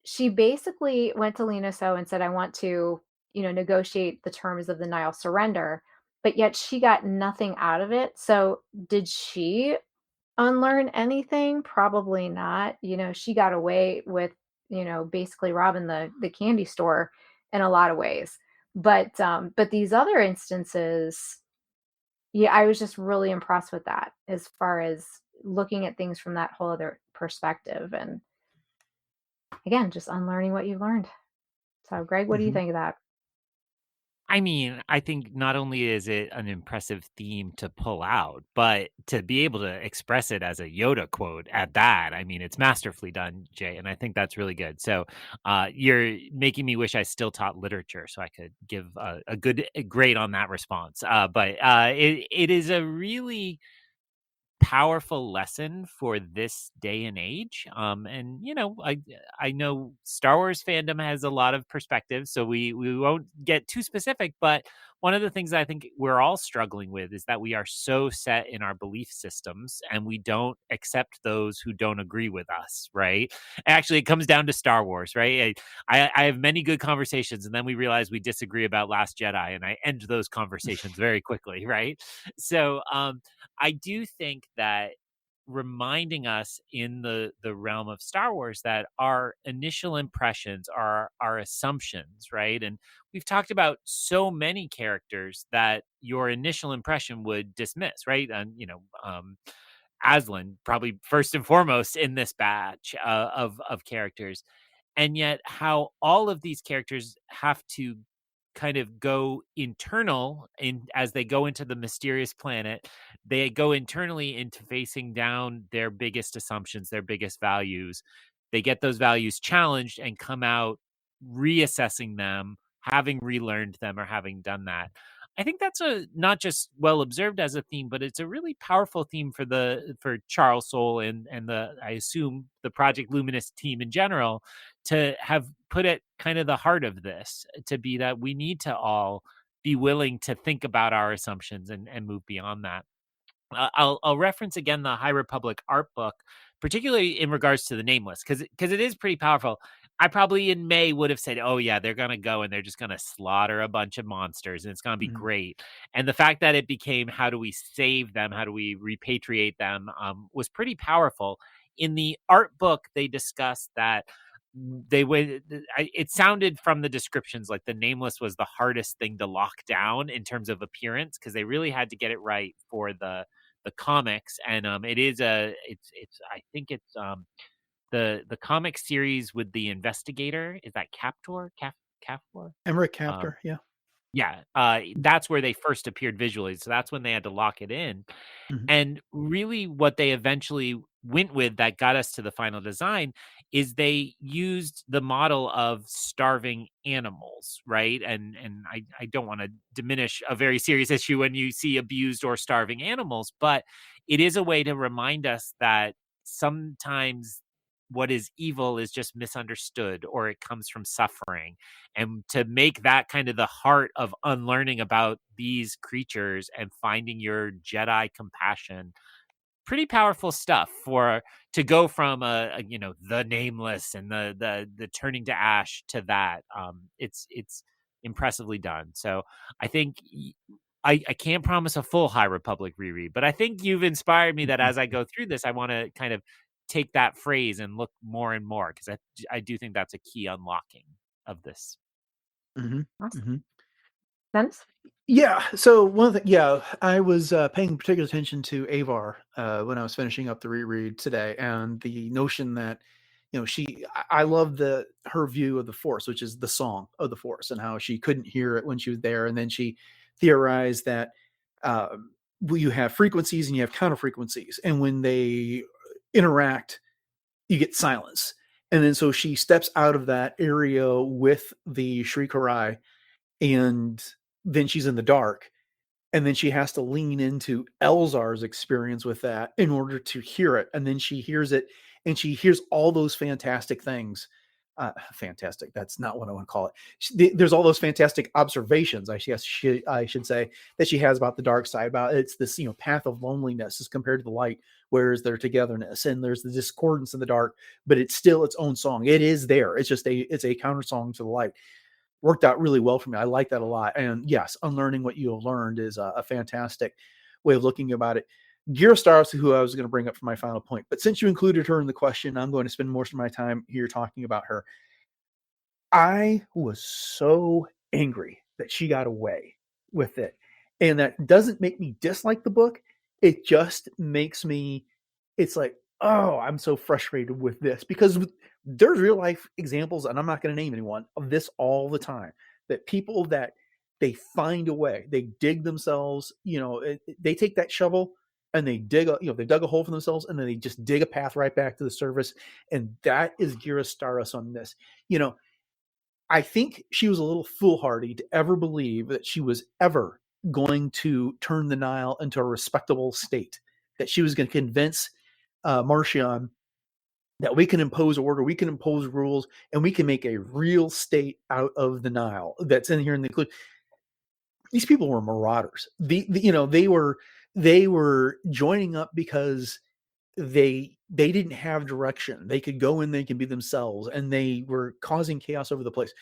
She basically went to Lena So and said, I want to, negotiate the terms of the Nile surrender, but yet she got nothing out of it. So did she unlearn anything? Probably not. She got away with, basically robbing the candy store in a lot of ways. But these other instances, yeah, I was just really impressed with that as far as looking at things from that whole other perspective. And again, just unlearning what you've learned. So, Greg, what do you Mhm. think of that? I mean, I think not only is it an impressive theme to pull out, but to be able to express it as a Yoda quote at that, I mean, it's masterfully done, Jay, and I think that's really good. So, you're making me wish I still taught literature so I could give a good grade on that response. But it is a really powerful lesson for this day and age. And I know Star Wars fandom has a lot of perspectives, so we won't get too specific. But one of the things I think we're all struggling with is that we are so set in our belief systems, and we don't accept those who don't agree with us. Right? Actually, it comes down to Star Wars, right? I have many good conversations, and then we realize we disagree about Last Jedi, and I end those conversations very quickly. Right? So, I do think that reminding us in the realm of Star Wars that our initial impressions are our assumptions, right? And we've talked about so many characters that your initial impression would dismiss, right? And Azlin probably first and foremost in this batch of characters, and yet how all of these characters have to kind of go internal in as they go into the mysterious planet. They go internally into facing down their biggest assumptions, their biggest values. They get those values challenged and come out reassessing them, having relearned them or having done that. I think that's a not just well observed as a theme, but it's a really powerful theme for Charles Soule and the, I assume, the Project Luminous team in general, to have put at kind of the heart of this, to be that we need to all be willing to think about our assumptions and move beyond that. I'll reference again the High Republic art book, particularly in regards to the Nameless, because it is pretty powerful. I probably in May would have said, "Oh yeah, they're gonna go and they're just gonna slaughter a bunch of monsters, and it's gonna be Mhm. great." And the fact that it became, "How do we save them? How do we repatriate them?" Was pretty powerful. In the art book, they discussed that they would. It sounded from the descriptions like the Nameless was the hardest thing to lock down in terms of appearance, because they really had to get it right for the comics. And it is a it's I think it's the comic series with the investigator, is that Captor. Emmerich um Captor, yeah. yeah, that's where they first appeared visually, so that's when they had to lock it in. Mhm. And really what they eventually went with that got us to the final design is they used the model of starving animals, right? And I don't want to diminish a very serious issue when you see abused or starving animals, but it is a way to remind us that sometimes what is evil is just misunderstood, or it comes from suffering. And to make that kind of the heart of unlearning about these creatures and finding your Jedi compassion, pretty powerful stuff to go from the nameless and the turning to ash to that. It's impressively done. So I think I can't promise a full High Republic reread, but I think you've inspired me that as I go through this, I want to kind of take that phrase and look more and more, because I do think that's a key unlocking of this. Awesome. Mm-hmm. Dennis? Yeah. So one of the I was paying particular attention to Avar when I was finishing up the reread today, and the notion that I love her view of the Force, which is the song of the Force, and how she couldn't hear it when she was there, and then she theorized that you have frequencies and you have counter frequencies, and when they interact, you get silence. And then so she steps out of that area with the Shri Karai, and then she's in the dark, and then she has to lean into Elzar's experience with that in order to hear it. And then she hears it, and she hears all those fantastic things. Fantastic. That's not what I want to call it. There's all those fantastic observations, I should say, that she has about the dark side, about it's this, path of loneliness as compared to the light, whereas their togetherness, and there's the discordance in the dark, but it's still its own song. It is there. It's just it's a counter song to the light. Worked out really well for me. I like that a lot. And yes, unlearning what you have learned is a fantastic way of looking about it. Ghirra Starros, who I was going to bring up for my final point, but since you included her in the question, I'm going to spend most of my time here talking about her. I was so angry that she got away with it. And that doesn't make me dislike the book. It just makes me, it's like, oh, I'm so frustrated with this, because there's real life examples, and I'm not going to name anyone, of this all the time, that people that they find a way, they dig themselves, they take that shovel and they dig they dug a hole for themselves, and then they just dig a path right back to the surface. And that is Ghirra Starros on this. I think she was a little foolhardy to ever believe that she was ever going to turn the Nile into a respectable state, that she was going to convince Marchion that we can impose order, we can impose rules, and we can make a real state out of the Nile that's in here. And these people were marauders. They were joining up because they didn't have direction. They could go in, they could be themselves, and they were causing chaos over the place.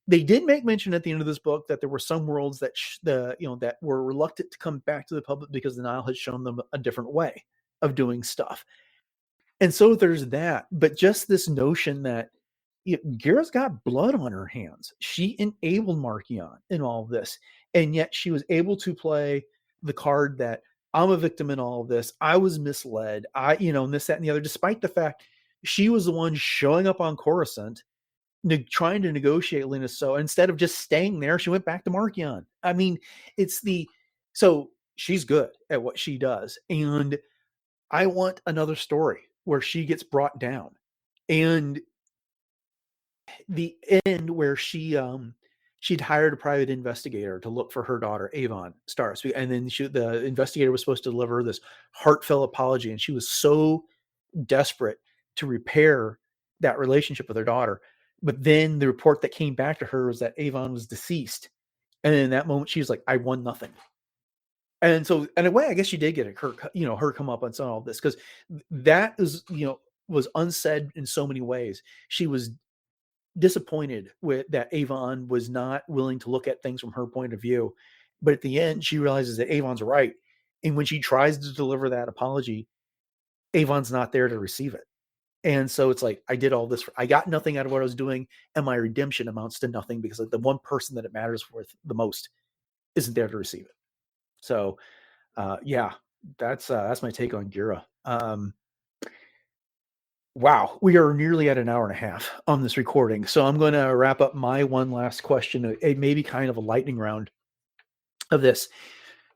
They did make mention at the end of this book that there were some worlds that that were reluctant to come back to the public because the Nile had shown them a different way of doing stuff. And so there's that. But just this notion that Ghirra's got blood on her hands. She enabled Marchion in all of this, and yet she was able to play the card that I'm a victim in all of this. I was misled. And this, that, and the other, despite the fact she was the one showing up on Coruscant, trying to negotiate Lena. So instead of just staying there, she went back to Marchion. I mean, so she's good at what she does. And I want another story where she gets brought down. And the end where she'd hired a private investigator to look for her daughter, Avon Starros. And then the investigator was supposed to deliver this heartfelt apology. And she was so desperate to repair that relationship with her daughter. But then the report that came back to her was that Avon was deceased. And in that moment, she was like, I won nothing. And so in a way, I guess she did get her comeuppance on all this, because that is, was unsaid in so many ways. She was disappointed with that Avon was not willing to look at things from her point of view. But at the end, she realizes that Avon's right. And when she tries to deliver that apology, Avon's not there to receive it. And so it's like, I did all this. I got nothing out of what I was doing. And my redemption amounts to nothing, because the one person that it matters for the most isn't there to receive it. So that's my take on Ghirra. Wow, we are nearly at an hour and a half on this recording. So I'm going to wrap up my one last question. It may be kind of a lightning round of this.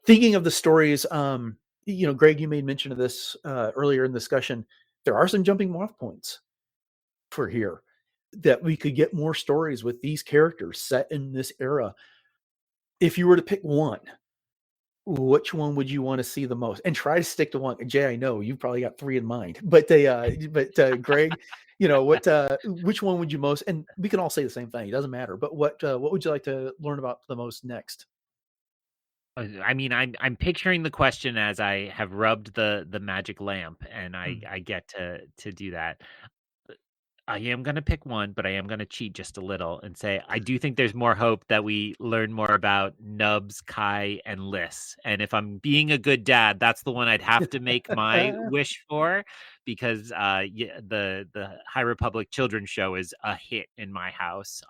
Thinking of the stories, Greg, you made mention of this earlier in the discussion. There are some jumping off points for here that we could get more stories with these characters set in this era. If you were to pick one, which one would you want to see the most? And try to stick to one. Jay, I know you've probably got 3 in mind, but Greg, which one would you most? And we can all say the same thing. It doesn't matter. But what would you like to learn about the most next? I mean, I'm picturing the question as I have rubbed the magic lamp, and I get to do that. I am going to pick one, but I am going to cheat just a little and say I do think there's more hope that we learn more about Nubs, Kai, and Liss. And if I'm being a good dad, that's the one I'd have to make my wish for, because the High Republic children's show is a hit in my house.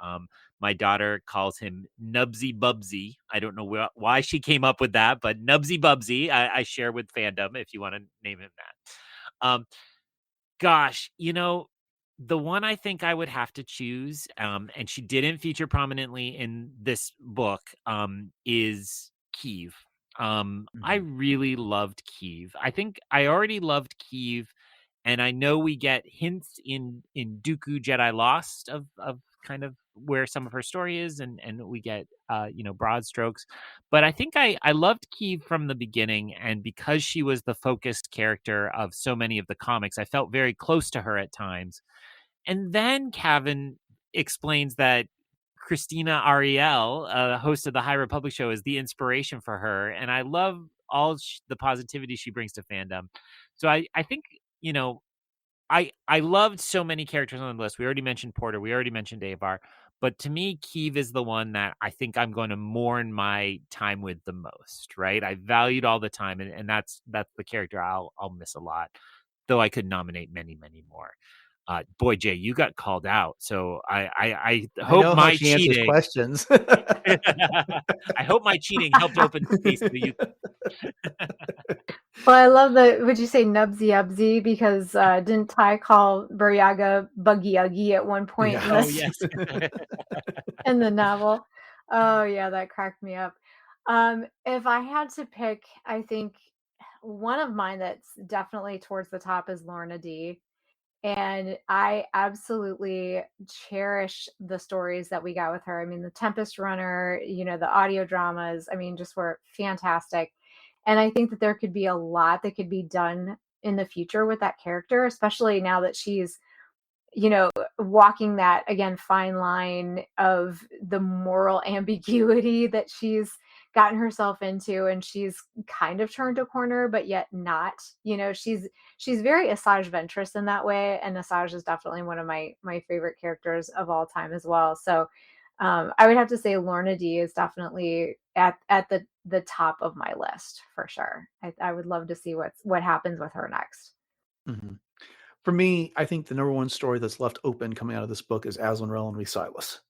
My daughter calls him Nubsy Bubsy. I don't know why she came up with that, but Nubsy Bubsy, I share with fandom if you want to name him that. Gosh, the one I think I would have to choose, and she didn't feature prominently in this book, is Keeve. I really loved Keeve. I think I already loved Keeve, and I know we get hints in Dooku Jedi Lost of kind of where some of her story is, and we get broad strokes. But I think I loved Keeve from the beginning, and because she was the focused character of so many of the comics, I felt very close to her at times. And then Cavan explains that Christina Ariel, host of the High Republic show, is the inspiration for her. And I love all the positivity she brings to fandom. So I think, I loved so many characters on the list. We already mentioned Porter. We already mentioned Avar. But to me, Keeve is the one that I think I'm going to mourn my time with the most, right? I valued all the time. And that's the character I'll miss a lot, though I could nominate many, many more. Boy, Jay, you got called out. So I hope my cheating questions. I hope my cheating helped open space for you. Well, I love would you say Nubsy Ubsy? Because didn't Ty call Burryaga Buggy Uggy at one point yes. in the novel? Oh, yeah, that cracked me up. If I had to pick, I think one of mine that's definitely towards the top is Lorna D. And I absolutely cherish the stories that we got with her. I mean, the Tempest Runner, the audio dramas, just were fantastic. And I think that there could be a lot that could be done in the future with that character, especially now that she's, walking that, again, fine line of the moral ambiguity that she's gotten herself into, and she's kind of turned a corner, but yet not. She's very Asajj Ventress in that way, and Asajj is definitely one of my favorite characters of all time as well. So I would have to say Lorna D is definitely at the top of my list for sure. I would love to see what happens with her next. Mm-hmm. For me, I think the number one story that's left open coming out of this book is Azlin Rell and Reese Silas.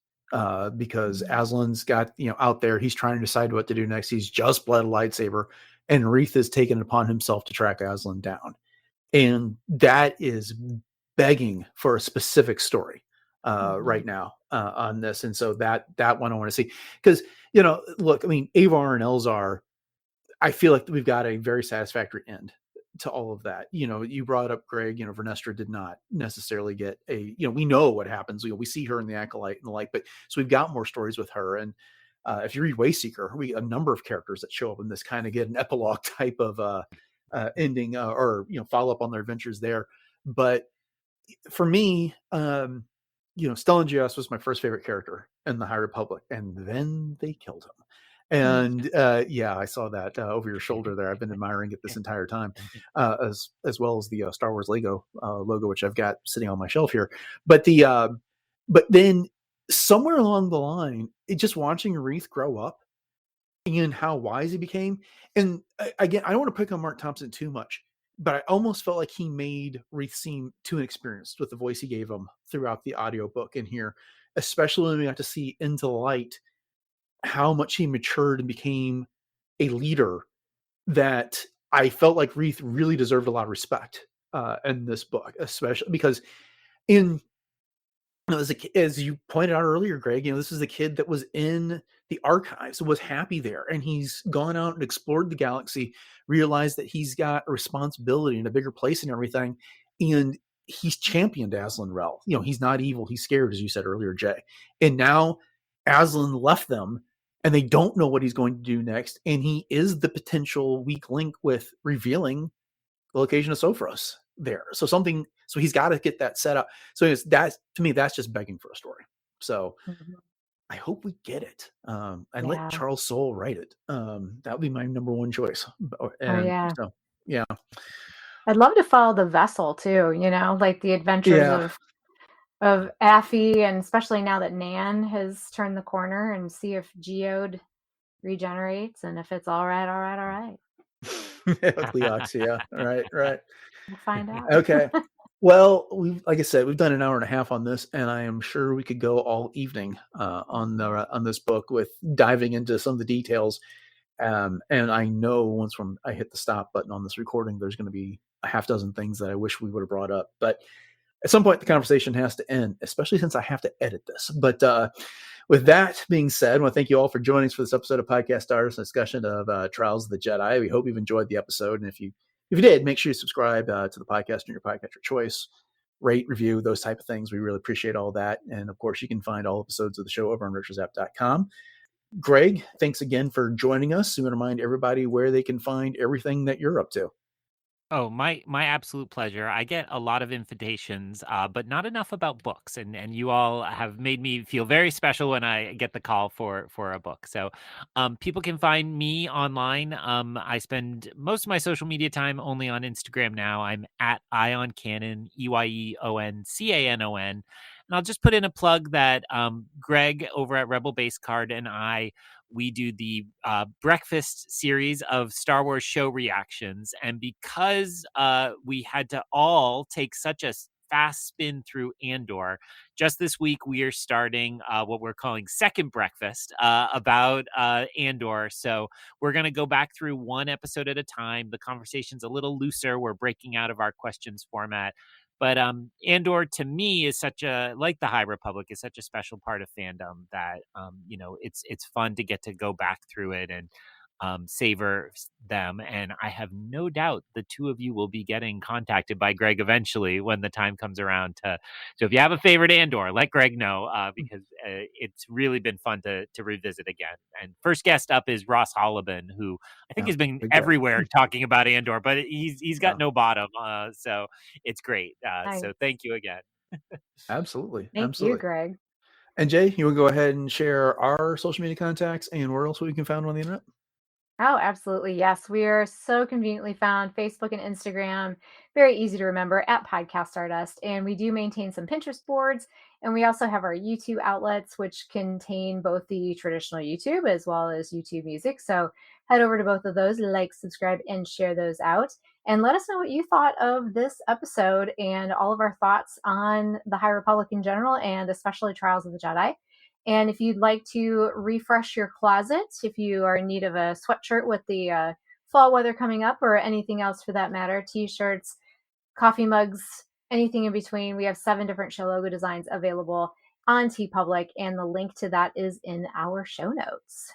Because Aslin's got, out there, he's trying to decide what to do next. He's just bled a lightsaber, and Reith has taken it upon himself to track Azlin down. And that is begging for a specific story right now on this. And so that one I want to see. Because, look, Avar and Elzar, I feel like we've got a very satisfactory end to all of that. You brought up Greg, Vernestra did not necessarily get we know what happens. We see her in the Acolyte and the like, but so we've got more stories with her. And if you read Wayseeker, a number of characters that show up in this kind of get an epilogue type of ending or follow up on their adventures there. But for me, Stellan Gios was my first favorite character in the High Republic, and then they killed him. And I saw that over your shoulder there. I've been admiring it this entire time, as well as the Star Wars Lego logo, which I've got sitting on my shelf here. But but then somewhere along the line, just watching Reith grow up and how wise he became. And again, I don't want to pick on Mark Thompson too much, but I almost felt like he made Reith seem too inexperienced with the voice he gave him throughout the audiobook in here, especially when we got to see Into the Light how much he matured and became a leader that I felt like Reith really deserved a lot of respect in this book, especially because as you pointed out earlier, Greg, this is a kid that was in the archives, was happy there, and he's gone out and explored the galaxy, realized that he's got a responsibility and a bigger place in everything, and he's championed Azlin Rell. He's not evil, he's scared, as you said earlier, Jay. And now Azlin left them, and they don't know what he's going to do next. And he is the potential weak link with revealing the location of Sophros there. So he's got to get that set up. So to me, that's just begging for a story. So I hope we get it. And let Charles Soule write it. That would be my number one choice. So, yeah. I'd love to follow the vessel too, like the adventures of Affy, and especially now that Nan has turned the corner, and see if Geode regenerates, and if it's all right. Leox, yeah. Right. We'll find out. Okay. Well, like I said, we've done an hour and a half on this, and I am sure we could go all evening on this book with diving into some of the details. And I know once I hit the stop button on this recording, there's going to be a half dozen things that I wish we would have brought up. But at some point, the conversation has to end, especially since I have to edit this. But with that being said, I want to thank you all for joining us for this episode of Podcast Stardust, discussion of Trials of the Jedi. We hope you've enjoyed the episode. And if you did, make sure you subscribe to the podcast on your podcast of choice, rate, review, those type of things. We really appreciate all that. And of course, you can find all episodes of the show over on retrozapp.com. Greg, thanks again for joining us. We want to remind everybody where they can find everything that you're up to. Oh, my absolute pleasure. I get a lot of invitations, but not enough about books, and you all have made me feel very special when I get the call for a book. So, people can find me online. I spend most of my social media time only on Instagram now. I'm at EyonCanon, EYEONCANON. And I'll just put in a plug that Greg over at Rebel Base Card and we do the breakfast series of Star Wars show reactions. And because we had to all take such a fast spin through Andor, just this week we are starting what we're calling Second Breakfast about Andor. So we're going to go back through one episode at a time. The conversation's a little looser. We're breaking out of our questions format. But Andor, to me, is like the High Republic, is such a special part of fandom that, it's fun to get to go back through it and savor them. And I have no doubt the two of you will be getting contacted by Greg eventually when the time comes around. So if you have a favorite Andor, let Greg know, because it's really been fun to revisit again. And first guest up is Ross Holleben, who I think has been everywhere talking about Andor, but he's got no bottom. So it's great. Nice. So thank you again. Absolutely. Thank you, Greg. And Jay, you want to go ahead and share our social media contacts and where else we can find on the internet? Oh, absolutely. Yes. We are so conveniently found Facebook and Instagram. Very easy to remember at Podcast Stardust. And we do maintain some Pinterest boards. And we also have our YouTube outlets, which contain both the traditional YouTube as well as YouTube music. So head over to both of those, like, subscribe, and share those out. And let us know what you thought of this episode and all of our thoughts on the High Republic in general, and especially Trials of the Jedi. And if you'd like to refresh your closet, if you are in need of a sweatshirt with the fall weather coming up, or anything else for that matter, t-shirts, coffee mugs, anything in between, we have 7 different show logo designs available on TeePublic, and the link to that is in our show notes.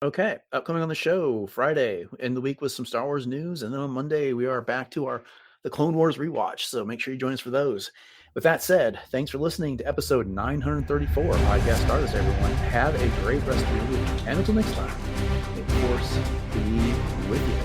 Okay, upcoming on the show, Friday, end the week with some Star Wars news, and then on Monday we are back to the Clone Wars rewatch, so make sure you join us for those. With that said, thanks for listening to episode 934 of Podcast Stardust, everyone. Have a great rest of your week, and until next time, may the Force be with you.